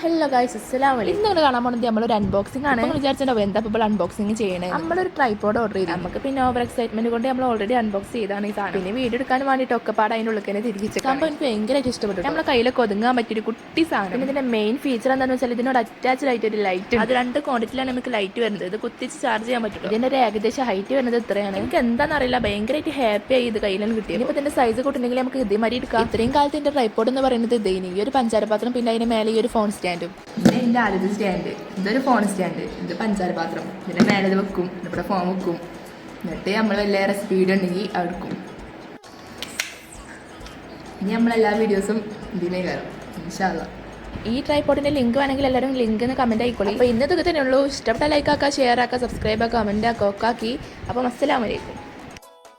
Hello guys, അസ്സലാമു അലൈക്കും. ഇന്ന് കാണാൻ പോകുന്നത് നമ്മളൊരു അൺബോക്സിംഗ് ആണ്. വിചാരിച്ചാൽ എന്താ ഇപ്പോൾ അൺബോക്സിംഗ് ചെയ്യണേ. നമ്മളൊരു ട്രൈപോഡ് ഓർഡർ ചെയ്തു. നമുക്ക് പിന്നെ ഓവർ എക്സൈറ്റ്മെന്റ് കൊണ്ട് നമ്മൾ ഓൾറെഡി അൺബോക്സ് ചെയ്താണ് ഈ സാധനം. പിന്നെ വീഡിയോ എടുക്കാൻ വേണ്ടിയിട്ട് ഒക്കെ പാട് അതിൻ്റെ ഉള്ളിൽ തന്നെ തിരിച്ചു. അപ്പോൾ എനിക്ക് ഭയങ്കരമായിട്ട് ഇഷ്ടപ്പെട്ടു. നമ്മളെ കയ്യിലൊക്കെ ഒതുങ്ങാൻ പറ്റിയൊരു കുട്ടി സാധനം. പിന്നെ ഇതിന്റെ മെയിൻ ഫീച്ചർ എന്താണെന്ന് വെച്ചാൽ ഇതിനോട് അറ്റാച്ച്ഡ് ആയിട്ട് ഒരു ലൈറ്റ്. അത് 2 ക്വാണ്ടിറ്റിയിലാണ് നമുക്ക് ലൈറ്റ് വരുന്നത്. ഇത് കുത്തിച്ച് ചാർജ് ചെയ്യാൻ പറ്റും. ഇതിന്റെ ഒരു ഏകദേശം ഹൈറ്റ് വരുന്നത് ഇത്രയാണ്. എനിക്ക് എന്താണെന്ന് അറിയില്ല, ഭയങ്കരമായിട്ട് ഹാപ്പി ആയി ഇത് കയ്യിലാണ് കിട്ടിയത്. ഇപ്പോൾ ഇതിന്റെ സൈസ് കൂട്ടുണ്ടെങ്കിൽ നമുക്ക് ഇതേമാതിരി എടുക്കാം. ഇത്രയും കാലത്ത് എൻ്റെ ട്രൈപോഡ് എന്ന് പറയുന്നത് ഇതേനി ഈ ഒരു പഞ്ചാരപാത്രം, പിന്നെ അതിന് മേലെ ഈ ഒരു ഫോൺ സ്റ്റാൻഡും. പിന്നെ ഇതിൻ്റെ ആദ്യത്തെ സ്റ്റാൻഡ്, ഇതൊരു ഫോൺ സ്റ്റാൻഡ്, ഇത് പഞ്ചാരപാത്രം, ഇതിൻ്റെ മേലെ ഇത് വെക്കും, ഇവിടെ ഫോൺ വെക്കും. എന്നിട്ട് നമ്മൾ വല്ല റെസിപ്പി വീഡിയോ ഉണ്ടെങ്കിൽ എടുക്കും. ഇനി നമ്മളെല്ലാ വീഡിയോസും ഇതിനെ കയറും ഇൻഷാ അല്ലാ. ഈ ട്രൈപോഡിൻ്റെ ലിങ്ക് വേണമെങ്കിൽ എല്ലാവരും ലിങ്ക് എന്ന് കമൻറ്റ് ആയിക്കോളി. അപ്പോൾ ഇന്നത്തെ തന്നെ ഉള്ളൂ. ഇഷ്ടപ്പെട്ട ലൈക്ക് ആക്കുക, ഷെയർ ആക്കുക, സബ്സ്ക്രൈബ് ആക്കുക, കമൻറ്റ് ആക്കുക ഒക്കെ ആക്കി. അപ്പോൾ അസ്സലാമു അലൈക്കും.